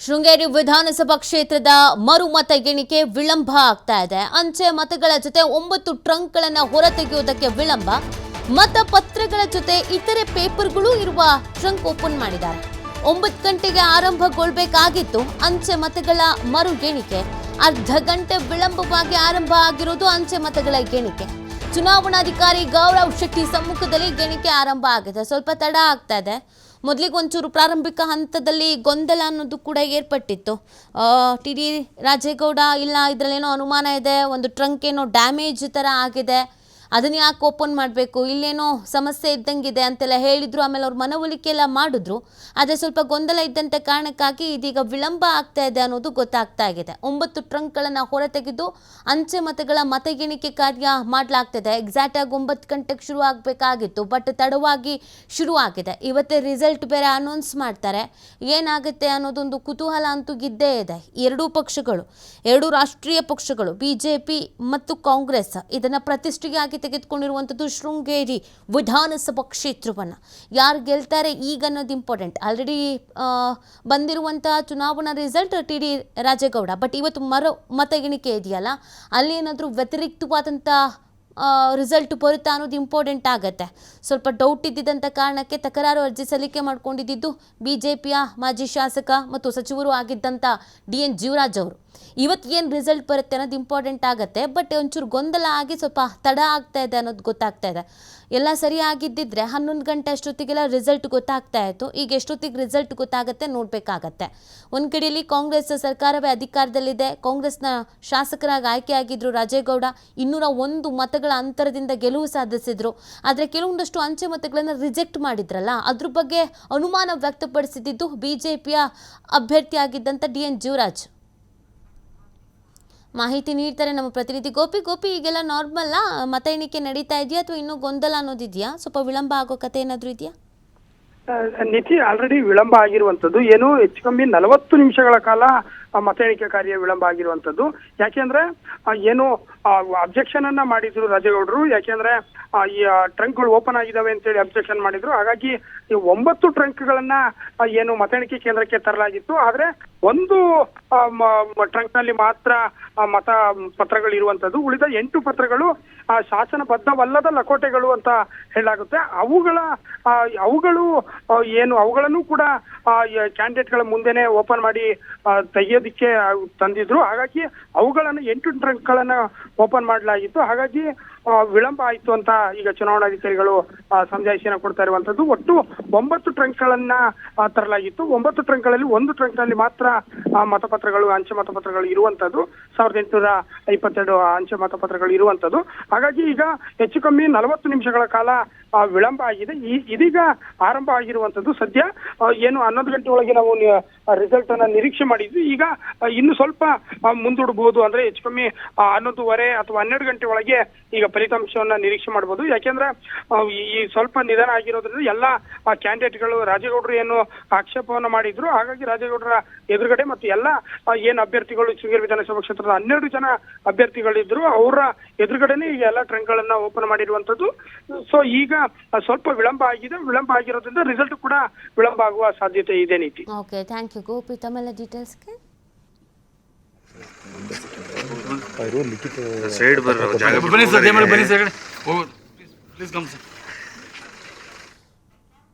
ಶೃಂಗೇರಿ ವಿಧಾನಸಭಾ ಕ್ಷೇತ್ರದ ಮರುಮತ ಎಣಿಕೆ ವಿಳಂಬ ಆಗ್ತಾ ಇದೆ. ಅಂಚೆ ಮತಗಳ ಜೊತೆ 9 ಟ್ರಂಕ್ಗಳನ್ನು ಹೊರತೆಗೆಯುವುದಕ್ಕೆ ವಿಳಂಬ. ಮತಪತ್ರಗಳ ಜೊತೆ ಇತರೆ ಪೇಪರ್ಗಳು ಇರುವ ಟ್ರಂಕ್ ಓಪನ್ ಮಾಡಿದ್ದಾರೆ. 9 ಗಂಟೆಗೆ ಆರಂಭಗೊಳ್ಳಬೇಕಾಗಿತ್ತು ಅಂಚೆ ಮತಗಳ ಮರು ಎಣಿಕೆ. ಅರ್ಧ ಗಂಟೆ ವಿಳಂಬವಾಗಿ ಆರಂಭ ಆಗಿರೋದು ಅಂಚೆ ಮತಗಳ ಎಣಿಕೆ. ಚುನಾವಣಾಧಿಕಾರಿ ಗೌರವ್ ಶೆಟ್ಟಿ ಸಮ್ಮುಖದಲ್ಲಿ ಎಣಿಕೆ ಆರಂಭ ಆಗಿದೆ. ಸ್ವಲ್ಪ ತಡ ಆಗ್ತಾ ಇದೆ. ಮೊದಲಿಗೆ ಒಂಚೂರು ಪ್ರಾರಂಭಿಕ ಹಂತದಲ್ಲಿ ಗೊಂದಲ ಅನ್ನೋದು ಕೂಡ ಏರ್ಪಟ್ಟಿತ್ತು. ಟಿ.ಡಿ. ರಾಜೇಗೌಡ ಇಲ್ಲ ಇದರಲ್ಲೇನೋ ಅನುಮಾನ ಇದೆ, ಒಂದು ಟ್ರಂಕ್ ಏನೋ ಡ್ಯಾಮೇಜ್ ಥರ ಆಗಿದೆ, ಅದನ್ನು ಯಾಕೆ ಓಪನ್ ಮಾಡಬೇಕು, ಇಲ್ಲೇನೋ ಸಮಸ್ಯೆ ಇದ್ದಂಗಿದೆ ಅಂತೆಲ್ಲ ಹೇಳಿದರು. ಆಮೇಲೆ ಅವ್ರು ಮನವೊಲಿಕೆ ಎಲ್ಲ ಮಾಡಿದ್ರು. ಆದರೆ ಸ್ವಲ್ಪ ಗೊಂದಲ ಇದ್ದಂಥ ಕಾರಣಕ್ಕಾಗಿ ಇದೀಗ ವಿಳಂಬ ಆಗ್ತಾ ಇದೆ ಅನ್ನೋದು ಗೊತ್ತಾಗ್ತಾ ಇದೆ. 9 ಟ್ರಂಕ್ಗಳನ್ನು ಹೊರತೆಗೆದು ಅಂಚೆ ಮತಗಳ ಮತ ಎಣಿಕೆ ಕಾರ್ಯ ಮಾಡಲಾಗ್ತಿದೆ. ಎಕ್ಸಾಕ್ಟಾಗಿ 9 ಗಂಟೆಗೆ ಶುರು ಆಗಬೇಕಾಗಿತ್ತು, ಬಟ್ ತಡವಾಗಿ ಶುರು ಆಗಿದೆ. ಇವತ್ತೇ ರಿಸಲ್ಟ್ ಬೇರೆ ಅನೌನ್ಸ್ ಮಾಡ್ತಾರೆ. ಏನಾಗುತ್ತೆ ಅನ್ನೋದೊಂದು ಕುತೂಹಲ ಅಂತೂ ಇದ್ದೇ ಇದೆ. ಎರಡೂ ರಾಷ್ಟ್ರೀಯ ಪಕ್ಷಗಳು ಬಿಜೆಪಿ ಮತ್ತು ಕಾಂಗ್ರೆಸ್ ಇದನ್ನು ಪ್ರತಿಷ್ಠೆಯಾಗಿ ತೆಗೆದುಕೊಂಡಿರುವಂಥದ್ದು ಶೃಂಗೇರಿ ವಿಧಾನಸಭಾ ಕ್ಷೇತ್ರವನ್ನು. ಯಾರು ಗೆಲ್ತಾರೆ ಈಗ ಅನ್ನೋದು ಇಂಪಾರ್ಟೆಂಟ್. ಆಲ್ರೆಡಿ ಬಂದಿರುವಂತಹ ಚುನಾವಣಾ ರಿಸಲ್ಟ್ ಟಿ.ಡಿ. ರಾಜೇಗೌಡ, ಬಟ್ ಇವತ್ತು ಮತ ಎಣಿಕೆ ಇದೆಯಲ್ಲ, ಅಲ್ಲಿ ಏನಾದರೂ ವ್ಯತಿರಿಕ್ತವಾದಂಥ ರಿಸಲ್ಟ್ ಬರುತ್ತಾ ಅನ್ನೋದು ಇಂಪಾರ್ಟೆಂಟ್ ಆಗುತ್ತೆ. ಸ್ವಲ್ಪ ಡೌಟ್ ಇದ್ದಿದ್ದಂಥ ಕಾರಣಕ್ಕೆ ತಕರಾರು ಅರ್ಜಿ ಸಲ್ಲಿಕೆ ಮಾಡ್ಕೊಂಡಿದ್ದು ಬಿಜೆಪಿಯ ಮಾಜಿ ಶಾಸಕ ಮತ್ತು ಸಚಿವರು ಆಗಿದ್ದಂಥ ಡಿ.ಎನ್. ಜೀವರಾಜ್ ಅವರು. ಇವತ್ತು ಏನು ರಿಸಲ್ಟ್ ಬರುತ್ತೆ ಅನ್ನೋದು ಇಂಪಾರ್ಟೆಂಟ್ ಆಗುತ್ತೆ. ಬಟ್ ಒಂಚೂರು ಗೊಂದಲ ಆಗಿ ಸ್ವಲ್ಪ ತಡ ಆಗ್ತಾ ಇದೆ ಅನ್ನೋದು ಗೊತ್ತಾಗ್ತಾ ಇದೆ. ಎಲ್ಲ ಸರಿಯಾಗಿದ್ದಿದ್ರೆ 11 ಗಂಟೆ ಅಷ್ಟೊತ್ತಿಗೆಲ್ಲ ರಿಸಲ್ಟ್ ಗೊತ್ತಾಗ್ತಾ ಇತ್ತು. ಈಗ ಎಷ್ಟೊತ್ತಿಗೆ ರಿಸಲ್ಟ್ ಗೊತ್ತಾಗುತ್ತೆ ನೋಡಬೇಕಾಗತ್ತೆ. ಒಂದು ಕಡೆಯಲ್ಲಿ ಕಾಂಗ್ರೆಸ್ ಸರ್ಕಾರವೇ ಅಧಿಕಾರದಲ್ಲಿದೆ. ಕಾಂಗ್ರೆಸ್ನ ಶಾಸಕರಾಗಿ ಆಯ್ಕೆಯಾಗಿದ್ದರು ರಾಜೇಗೌಡ. 201 ಮತಗಳ ಅಂತರದಿಂದ ಗೆಲುವು ಸಾಧಿಸಿದ್ರು. ಆದರೆ ಕೆಲವೊಂದಷ್ಟು ಅಂಚೆ ಮತಗಳನ್ನು ರಿಜೆಕ್ಟ್ ಮಾಡಿದ್ರಲ್ಲ, ಅದ್ರ ಬಗ್ಗೆ ಅನುಮಾನ ವ್ಯಕ್ತಪಡಿಸಿದ್ದು ಬಿಜೆಪಿಯ ಅಭ್ಯರ್ಥಿಯಾಗಿದ್ದಂಥ ಡಿ.ಎನ್. ಜೀವರಾಜ್. ಮಾಹಿತಿ ನೀಡ್ತಾರೆ ನಮ್ಮ ಪ್ರತಿನಿಧಿ ಗೋಪಿ. ಈಗೆಲ್ಲ ನಾರ್ಮಲ್ಲಾ? ಮತ ಎಣಿಕೆ ನಡೀತಾ ಇದೆಯಾ ಅಥವಾ ಇನ್ನೂ ಗೊಂದಲ ಅನ್ನೋದಿದೆಯಾ? ಸ್ವಲ್ಪ ವಿಳಂಬ ಆಗೋ ಕತೆ ಏನಾದರೂ ಇದೆಯಾ? ನಿತಿ, ಆಲ್ರೆಡಿ ವಿಳಂಬ ಆಗಿರುವಂತದ್ದು ಏನು ಹೆಚ್ಚು ಕಮ್ಮಿ 40 ನಿಮಿಷಗಳ ಕಾಲ ಮತ ಎಣಿಕೆ ಕಾರ್ಯ ವಿಳಂಬ ಆಗಿರುವಂತದ್ದು. ಯಾಕೆಂದ್ರೆ ಏನು ಅಬ್ಜೆಕ್ಷನ್ ಅನ್ನ ಮಾಡಿದ್ರು ರಾಜೇಗೌಡರು. ಯಾಕೆಂದ್ರೆ ಈ ಟ್ರಂಕ್ಗಳು ಓಪನ್ ಆಗಿದಾವೆ ಅಂತೇಳಿ ಅಬ್ಜೆಕ್ಷನ್ ಮಾಡಿದ್ರು. ಹಾಗಾಗಿ ಈ 9 ಟ್ರಂಕ್ಗಳನ್ನ ಏನು ಮತ ಎಣಿಕೆ ಕೇಂದ್ರಕ್ಕೆ ತರಲಾಗಿತ್ತು. ಆದ್ರೆ ಒಂದು ಟ್ರಂಕ್ ನಲ್ಲಿ ಮಾತ್ರ ಮತ ಪತ್ರಗಳು ಇರುವಂತದ್ದು. ಉಳಿದ 8 ಪತ್ರಗಳು ಶಾಸನಬದ್ಧವಲ್ಲದ ಲಕೋಟೆಗಳು ಅಂತ ಹೇಳಲಾಗುತ್ತೆ. ಅವುಗಳನ್ನು ಕೂಡ ಕ್ಯಾಂಡಿಡೇಟ್ಗಳ ಮುಂದೆನೆ ಓಪನ್ ಮಾಡಿ ತೆಗೆಯೋದಿಕ್ಕೆ ತಂದಿದ್ರು. ಹಾಗಾಗಿ ಅವುಗಳನ್ನು 8 ಟ್ರಂಕ್ಗಳನ್ನ ಓಪನ್ ಮಾಡಲಾಗಿತ್ತು. ಹಾಗಾಗಿ ವಿಳಂಬ ಆಯಿತು ಅಂತ ಈಗ ಚುನಾವಣಾಧಿಕಾರಿಗಳು ಸಮಜಾಯಿಷಿಯನ್ನು ಕೊಡ್ತಾ ಇರುವಂತದ್ದು. ಒಟ್ಟು 9 ಟ್ರಂಕ್ಗಳನ್ನ ತರಲಾಗಿತ್ತು. 9 ಟ್ರಂಕ್ಗಳಲ್ಲಿ ಒಂದು ಟ್ರಂಕ್ ನಲ್ಲಿ ಮಾತ್ರ ಮತಪತ್ರಗಳು, ಅಂಚೆ ಮತಪತ್ರಗಳು ಇರುವಂತದ್ದು. 1822 ಅಂಚೆ ಮತಪತ್ರಗಳು ಇರುವಂತದ್ದು. ಹಾಗಾಗಿ ಈಗ ಹೆಚ್ಚು ಕಮ್ಮಿ 40 ನಿಮಿಷಗಳ ಕಾಲ ವಿಳಂಬ ಆಗಿದೆ. ಇದೀಗ ಆರಂಭ ಆಗಿರುವಂತದ್ದು. ಸದ್ಯ ಏನು 11 ಗಂಟೆ ಒಳಗೆ ನಾವು ರಿಸಲ್ಟ್ ಅನ್ನ ನಿರೀಕ್ಷೆ ಮಾಡಿದ್ವಿ. ಈಗ ಇನ್ನು ಸ್ವಲ್ಪ ಮುಂದೂಡಬಹುದು. ಅಂದ್ರೆ ಹೆಚ್ಚು ಕಮ್ಮಿ 11:30 ಅಥವಾ 12 ಗಂಟೆ ಒಳಗೆ ಈಗ ಫಲಿತಾಂಶವನ್ನ ನಿರೀಕ್ಷೆ ಮಾಡಬಹುದು. ಯಾಕೆಂದ್ರೆ ಈ ಸ್ವಲ್ಪ ನಿಧಾನ ಆಗಿರೋದ್ರಿಂದ ಎಲ್ಲ ಕ್ಯಾಂಡಿಡೇಟ್ಗಳು ರಾಜೇಗೌಡರು ಏನು ಆಕ್ಷೇಪವನ್ನ ಮಾಡಿದ್ರು. ಹಾಗಾಗಿ ರಾಜೇಗೌಡರ ಎದುರುಗಡೆ ಮತ್ತು ಎಲ್ಲ ಏನು ಅಭ್ಯರ್ಥಿಗಳು ಶೃಂಗೇರಿ ವಿಧಾನಸಭಾ ಕ್ಷೇತ್ರದ 12 ಜನ ಅಭ್ಯರ್ಥಿಗಳಿದ್ರು, ಅವರ ಎದುರುಗಡೆನೆ ಈಗ ಎಲ್ಲ ಟ್ರಂಕ್ ಗಳನ್ನ ಓಪನ್ ಮಾಡಿರುವಂತದ್ದು. ಸೊ ಈಗ ಸ್ವಲ್ಪ ವಿಳಂಬ ಆಗಿದೆ. ವಿಳಂಬ ಆಗಿರೋದ್ರಿಂದ ರಿಸಲ್ಟ್ ಕೂಡ ವಿಳಂಬ ಆಗುವ ಸಾಧ್ಯತೆ ಇದೆ. ನೀತಿ, ಓಕೆ, ಥ್ಯಾಂಕ್ ಯು ಗೋಪಿ. ತಮ್ಮೆಲ್ಲ ಡೀಟೇಲ್ಸ್ಗೆ ಸೈಡ್ ಬರ್ರಿ, ಬನ್ನಿ ಸರ್, ಬನ್ನಿ ಸರ್, ಪ್ಲೀಸ್ ಕಮ್ ಸರ್.